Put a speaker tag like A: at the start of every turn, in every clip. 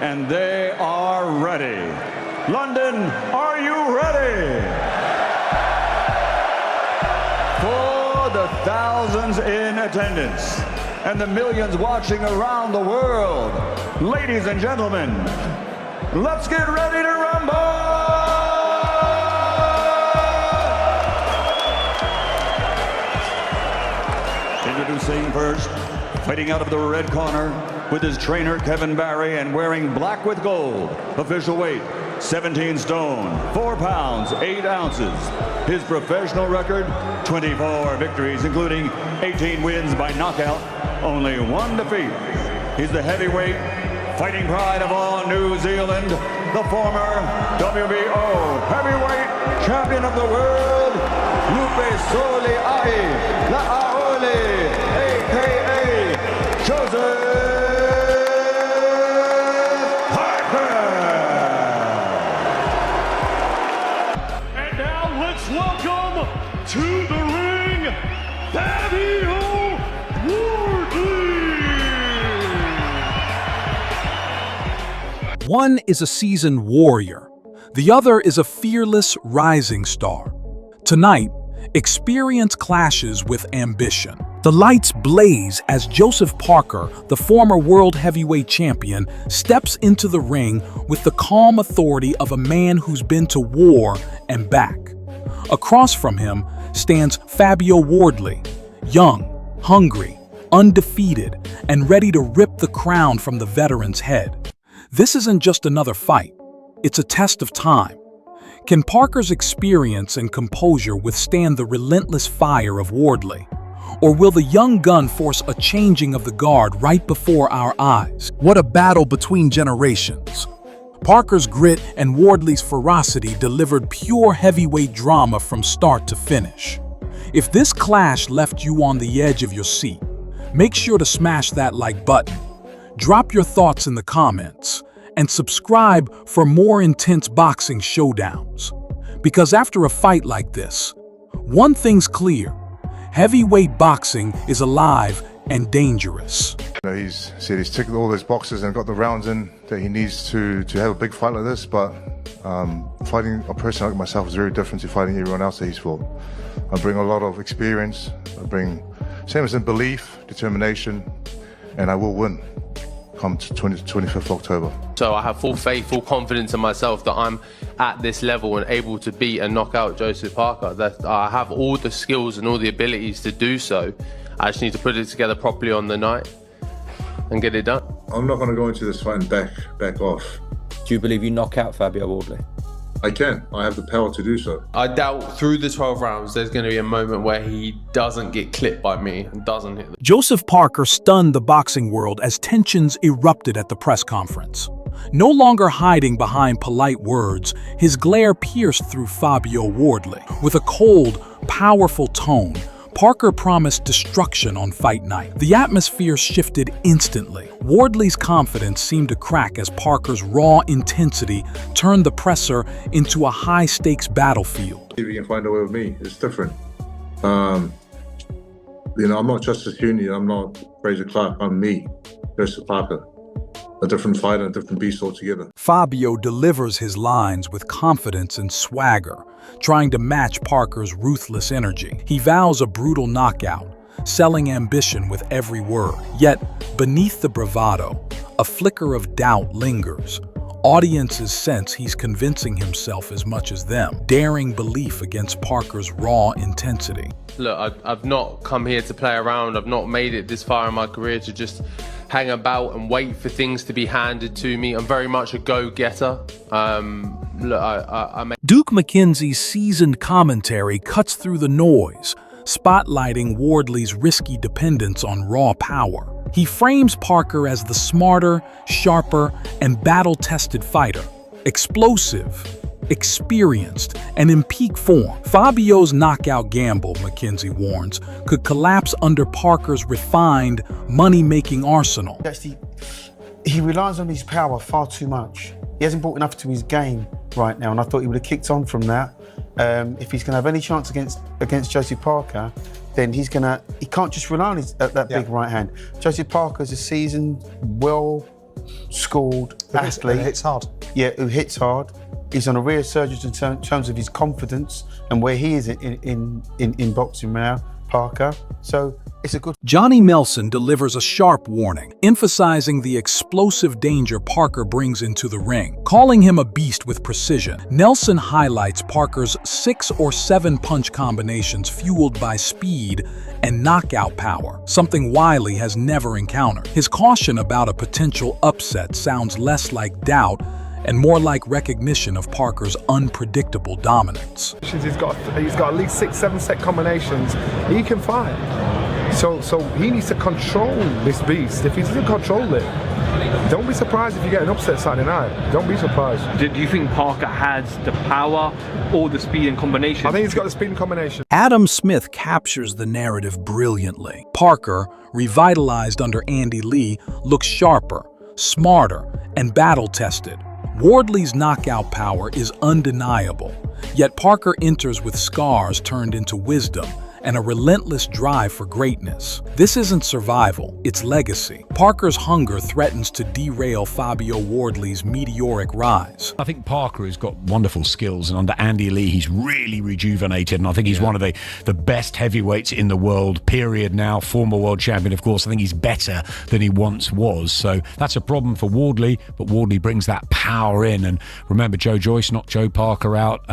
A: and they are ready. London, are you ready? For the thousands in attendance and the millions watching around the world, ladies and gentlemen, let's get ready to rumble! Introducing first, fighting out of the red corner with his trainer Kevin Barry and wearing black with gold. Official weight, 17 stone, 4 pounds, 8 ounces. His professional record, 24 victories, including 18 wins by knockout, only 1 defeat. He's the heavyweight, fighting pride of all New Zealand, the former WBO heavyweight champion of the world, Lupe Soli Ai La'aole, a.k.a. Joseph Parker.
B: And now let's welcome to the ring, Fabio Wardley.
C: One is a seasoned warrior. The other is a fearless rising star. Tonight, experience clashes with ambition. The lights blaze as Joseph Parker, the former world heavyweight champion, steps into the ring with the calm authority of a man who's been to war and back. Across from him stands Fabio Wardley, young, hungry, undefeated, and ready to rip the crown from the veteran's head. This isn't just another fight. It's a test of time. Can Parker's experience and composure withstand the relentless fire of Wardley? Or will the young gun force a changing of the guard right before our eyes? What a battle between generations. Parker's grit and Wardley's ferocity delivered pure heavyweight drama from start to finish. If this clash left you on the edge of your seat, make sure to smash that like button. Drop your thoughts in the comments and subscribe for more intense boxing showdowns. Because after a fight like this, one thing's clear: heavyweight boxing is alive and dangerous.
D: He's said he's ticked all those boxes and got the rounds in that he needs to have a big fight like this, but fighting a person like myself is very different to fighting everyone else that he's fought. I bring a lot of experience, I bring, same as in belief, determination, and I will win come to 25th October.
E: So I have full faith, full confidence in myself that I'm at this level and able to beat and knock out Joseph Parker. That I have all the skills and all the abilities to do so. I just need to put it together properly on the night and get it done.
D: I'm not going to go into this fight and back off.
F: Do you believe you knock out Fabio Wardley?
D: I can. I have the power to do so.
E: I doubt through the 12 rounds there's going to be a moment where he doesn't get clipped by me and doesn't hit the...
C: Joseph Parker stunned the boxing world as tensions erupted at the press conference. No longer hiding behind polite words, his glare pierced through Fabio Wardley. With a cold, powerful tone, Parker promised destruction on fight night. The atmosphere shifted instantly. Wardley's confidence seemed to crack as Parker's raw intensity turned the presser into a high-stakes battlefield.
D: If you can find a way with me, it's different. I'm not Justice Huni, I'm not Fraser Clark, I'm me, Joseph Parker. A different fighter, a different beast altogether.
C: Fabio delivers his lines with confidence and swagger, trying to match Parker's ruthless energy. He vows a brutal knockout, selling ambition with every word. Yet, beneath the bravado, a flicker of doubt lingers. Audiences sense he's convincing himself as much as them, daring belief against Parker's raw intensity.
E: Look, I've not come here to play around. I've not made it this far in my career to just hang about and wait for things to be handed to me. I'm very much a go-getter.
C: Duke McKenzie's seasoned commentary cuts through the noise, spotlighting Wardley's risky dependence on raw power. He frames Parker as the smarter, sharper, and battle-tested fighter, explosive, experienced, and in peak form. Fabio's knockout gamble, McKenzie warns, could collapse under Parker's refined, money-making arsenal.
G: Actually, he relies on his power far too much. He hasn't brought enough to his game right now, and I thought he would have kicked on from that. If he's going to have any chance against Joseph Parker, then he can't just rely on that big right hand. Joseph Parker's a seasoned, schooled athlete.
H: Who hits hard.
G: Yeah, who hits hard. He's on a resurgence in terms of his confidence and where he is in boxing now, Parker. So it's a good.
C: Johnny Melson delivers a sharp warning, emphasizing the explosive danger Parker brings into the ring. Calling him a beast with precision, Nelson highlights Parker's 6 or 7 punch combinations fueled by speed and knockout power, something Wiley has never encountered. His caution about a potential upset sounds less like doubt and more like recognition of Parker's unpredictable dominance.
I: He's got at least 6-7 set combinations. He can fight. So he needs to control this beast. If he doesn't control it, don't be surprised if you get an upset Saturday night. Don't be surprised.
J: Do you think Parker has the power or the speed and combination?
I: I think he's got the speed and combination.
C: Adam Smith captures the narrative brilliantly. Parker, revitalized under Andy Lee, looks sharper, smarter, and battle-tested. Wardley's knockout power is undeniable, yet Parker enters with scars turned into wisdom and a relentless drive for greatness. This isn't survival, it's legacy. Parker's hunger threatens to derail Fabio Wardley's meteoric rise.
K: I think Parker has got wonderful skills, and under Andy Lee, he's really rejuvenated, and I think he's one of the best heavyweights in the world, period now, former world champion, of course. I think he's better than he once was, so that's a problem for Wardley, but Wardley brings that power in, and remember, Joe Joyce knocked Joe Parker out.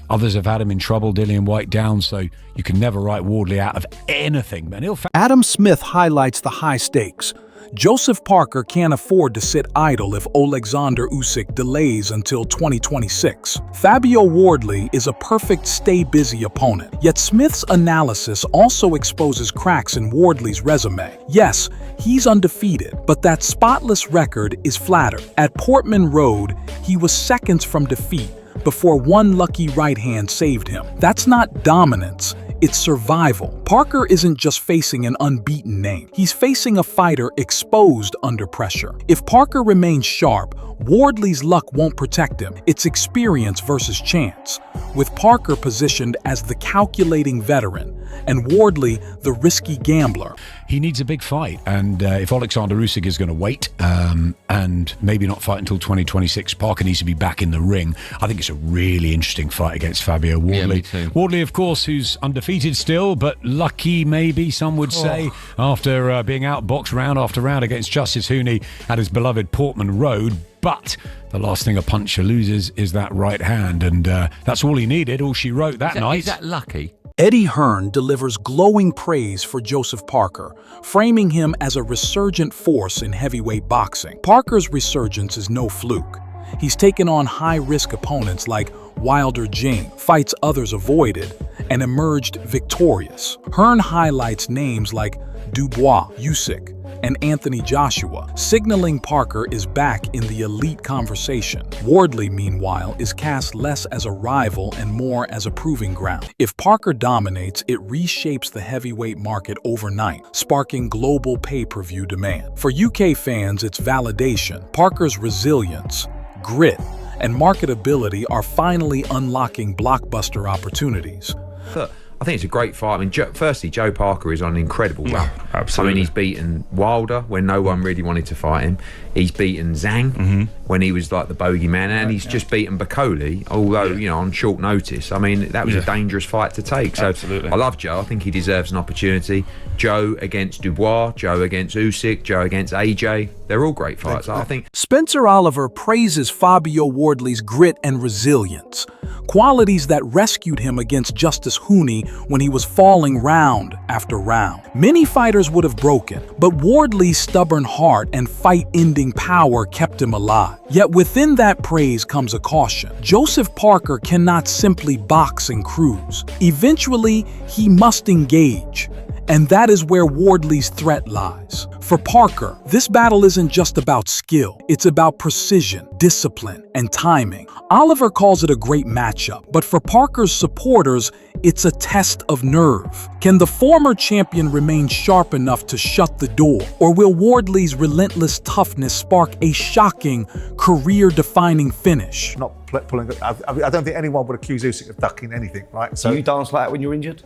K: Others have had him in trouble, Dillian White down, so you can never write Wardley out of anything, man.
C: Adam Smith highlights the high stakes. Joseph Parker can't afford to sit idle if Alexander Usyk delays until 2026. Fabio Wardley is a perfect stay-busy opponent, yet Smith's analysis also exposes cracks in Wardley's resume. Yes, he's undefeated, but that spotless record is flattered. At Portman Road, he was seconds from defeat before one lucky right hand saved him. That's not dominance, it's survival. Parker isn't just facing an unbeaten name. He's facing a fighter exposed under pressure. If Parker remains sharp, Wardley's luck won't protect him. It's experience versus chance, with Parker positioned as the calculating veteran and Wardley the risky gambler.
K: He needs a big fight, and if Alexander Usyk is going to wait and maybe not fight until 2026, Parker needs to be back in the ring. I think it's a really interesting fight against Fabio Wardley.
L: Yeah, me too.
K: Wardley, of course, who's undefeated still, but lucky maybe, some would say, after being outboxed round after round against Justice Hooney at his beloved Portman Road. But the last thing a puncher loses is that right hand, and that's all he needed, all she wrote that night.
L: Is that lucky?
C: Eddie Hearn delivers glowing praise for Joseph Parker, framing him as a resurgent force in heavyweight boxing. Parker's resurgence is no fluke. He's taken on high-risk opponents like Wilder Jing, fights others avoided, and emerged victorious. Hearn highlights names like Dubois, Usyk, and Anthony Joshua, signaling Parker is back in the elite conversation. Wardley, meanwhile, is cast less as a rival and more as a proving ground. If Parker dominates, it reshapes the heavyweight market overnight, sparking global pay-per-view demand. For UK fans, it's validation. Parker's resilience, grit, and marketability are finally unlocking blockbuster opportunities.
M: Look, I think it's a great fight. I mean, firstly, Joe Parker is on an incredible run.
K: Absolutely.
M: I mean, he's beaten Wilder when no one really wanted to fight him. He's beaten Zhang when he was like the bogeyman, and he's just beaten Bakoli, although, you know, on short notice. I mean, that was a dangerous fight to take. So I love Joe. I think he deserves an opportunity. Joe against Dubois, Joe against Usyk, Joe against AJ. They're all great fights, I think.
C: Spencer Oliver praises Fabio Wardley's grit and resilience, qualities that rescued him against Justice Hooney when he was falling round after round. Many fighters would have broken, but Wardley's stubborn heart and fight-ending power kept him alive. Yet within that praise comes a caution. Joseph Parker cannot simply box and cruise. Eventually, he must engage. And that is where Wardley's threat lies. For Parker, this battle isn't just about skill. It's about precision, discipline, and timing. Oliver calls it a great matchup, but for Parker's supporters, it's a test of nerve. Can the former champion remain sharp enough to shut the door? Or will Wardley's relentless toughness spark a shocking, career-defining finish?
H: Not pulling. I don't think anyone would accuse Usyk of ducking anything, right? So
N: do you dance like that when you're injured?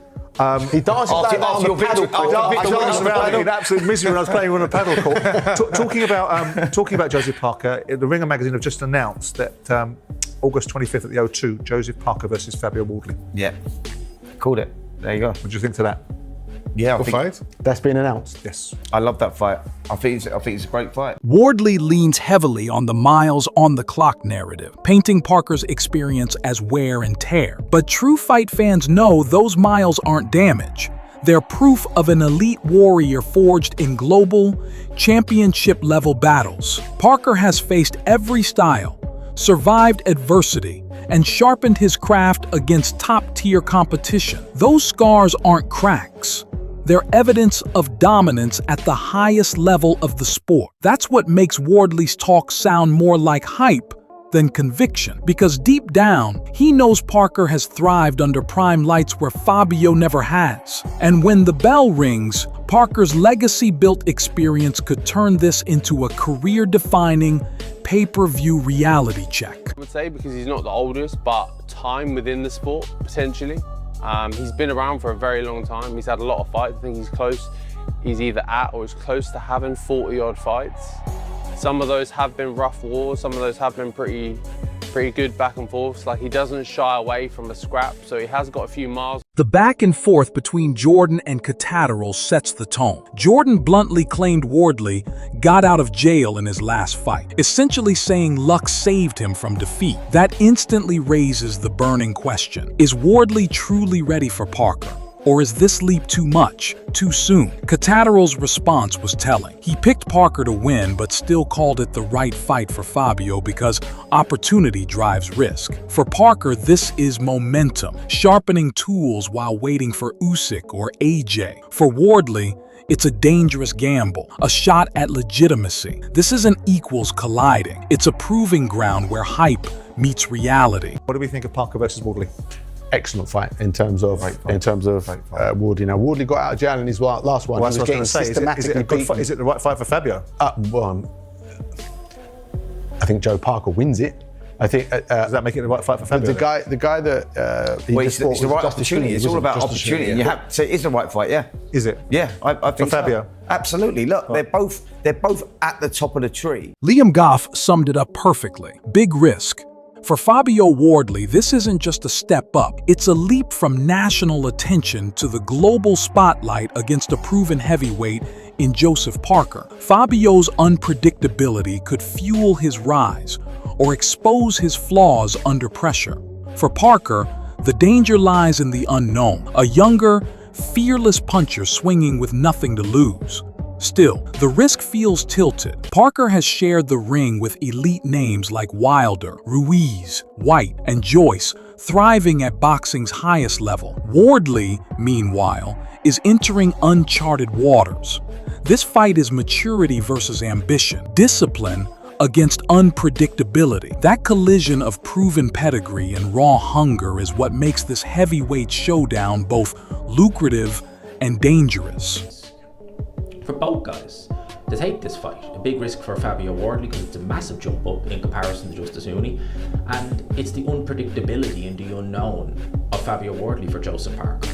H: He dances like that on the paddle court.
L: I danced around in absolute misery when I was playing on a paddle court. Talking about Joseph Parker, the Ringer magazine have just announced that August 25th at the O2, Joseph Parker versus Fabio Wardley.
H: Yeah, called it. There you go.
L: What do you think to that?
H: Yeah,
L: Good fight?
H: That's been announced.
L: Yes.
H: I love that fight. I think it's a great fight.
C: Wardley leans heavily on the miles on the clock narrative, painting Parker's experience as wear and tear. But true fight fans know those miles aren't damage. They're proof of an elite warrior forged in global, championship-level battles. Parker has faced every style, survived adversity, and sharpened his craft against top-tier competition. Those scars aren't cracks. They're evidence of dominance at the highest level of the sport. That's what makes Wardley's talk sound more like hype than conviction, because deep down, he knows Parker has thrived under prime lights where Fabio never has. And when the bell rings, Parker's legacy-built experience could turn this into a career-defining, pay-per-view reality check.
E: I would say because he's not the oldest, but time within the sport, potentially. He's been around for a very long time. He's had a lot of fights. I think he's close. He's either at or is close to having 40-odd fights. Some of those have been rough wars. Some of those have been pretty good back and forths. Like, he doesn't shy away from a scrap, so he has got a few miles.
C: The back and forth between Jordan and Cataterol sets the tone. Jordan bluntly claimed Wardley got out of jail in his last fight, essentially saying luck saved him from defeat. That instantly raises the burning question: is Wardley truly ready for Parker? Or is this leap too much, too soon? Cataterol's response was telling. He picked Parker to win, but still called it the right fight for Fabio because opportunity drives risk. For Parker, this is momentum, sharpening tools while waiting for Usyk or AJ. For Wardley, it's a dangerous gamble, a shot at legitimacy. This isn't equals colliding. It's a proving ground where hype meets reality.
L: What do we think of Parker versus Wardley?
H: Excellent fight in terms of Wardley. Now, Wardley got out of jail in his last one.
L: Well,
H: He was getting systematically beaten.
L: Is it the right fight for Fabio?
H: Well, I think Joe Parker wins it. I think
L: does that make it the right fight for Fabio?
H: The guy that
N: it's the right opportunity. It's all about opportunity. You have so it is the right fight. Yeah.
L: Is it?
N: Yeah, I think
L: for Fabio.
N: So. Absolutely. Look, they're both at the top of the tree.
C: Liam Goff summed it up perfectly. Big risk. For Fabio Wardley, this isn't just a step up. It's a leap from national attention to the global spotlight against a proven heavyweight in Joseph Parker. Fabio's unpredictability could fuel his rise or expose his flaws under pressure. For Parker, the danger lies in the unknown, a younger, fearless puncher swinging with nothing to lose. Still, the risk feels tilted. Parker has shared the ring with elite names like Wilder, Ruiz, White, and Joyce, thriving at boxing's highest level. Wardley, meanwhile, is entering uncharted waters. This fight is maturity versus ambition, discipline against unpredictability. That collision of proven pedigree and raw hunger is what makes this heavyweight showdown both lucrative and dangerous.
O: For both guys to take this fight, a big risk for Fabio Wardley because it's a massive jump up in comparison to Justice Uni, and it's the unpredictability and the unknown of Fabio Wardley for Joseph Parker.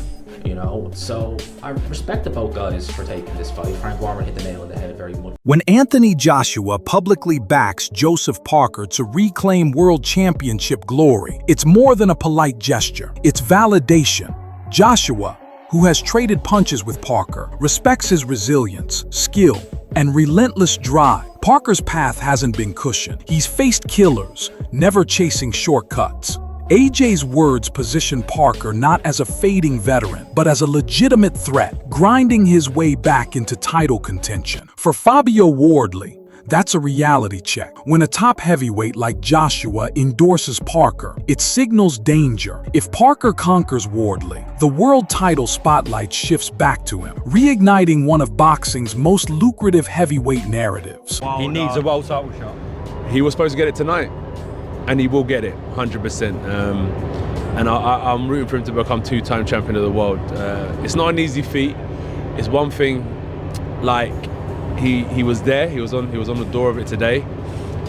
O: So I respect the both guys for taking this fight. Frank Warren hit the nail on the head very much.
C: When Anthony Joshua publicly backs Joseph Parker to reclaim world championship glory, it's more than a polite gesture. It's validation. Joshua, who has traded punches with Parker, respects his resilience, skill, and relentless drive. Parker's path hasn't been cushioned. He's faced killers, never chasing shortcuts. AJ's words position Parker not as a fading veteran, but as a legitimate threat, grinding his way back into title contention. For Fabio Wardley, that's a reality check. When a top heavyweight like Joshua endorses Parker, it signals danger. If Parker conquers Wardley, the world title spotlight shifts back to him, reigniting one of boxing's most lucrative heavyweight narratives.
P: He needs a world title shot. He was supposed to get it tonight, and he will get it, 100%. And I'm rooting for him to become two-time champion of the world. It's not an easy feat. It's one thing, like, he was there. He was on the door of it today,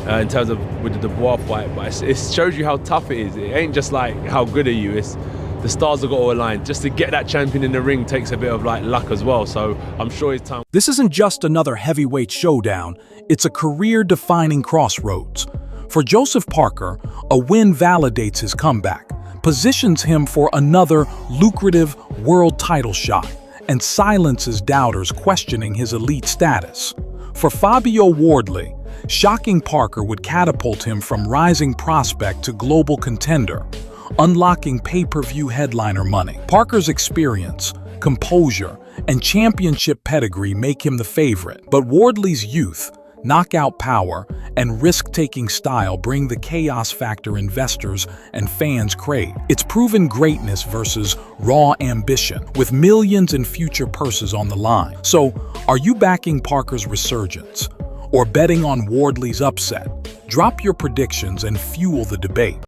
P: in terms of with the Dubois fight. But it shows you how tough it is. It ain't just like how good are you. It's the stars have got to align. Just to get that champion in the ring takes a bit of like luck as well. So I'm sure his time.
C: This isn't just another heavyweight showdown, it's a career-defining crossroads. For Joseph Parker, a win validates his comeback, positions him for another lucrative world title shot, and silences doubters questioning his elite status. For Fabio Wardley, shocking Parker would catapult him from rising prospect to global contender, unlocking pay-per-view headliner money. Parker's experience, composure, and championship pedigree make him the favorite, but Wardley's youth, knockout power, and risk-taking style bring the chaos factor investors and fans crave. It's proven greatness versus raw ambition, with millions in future purses on the line. So, are you backing Parker's resurgence, or betting on Wardley's upset? Drop your predictions and fuel the debate.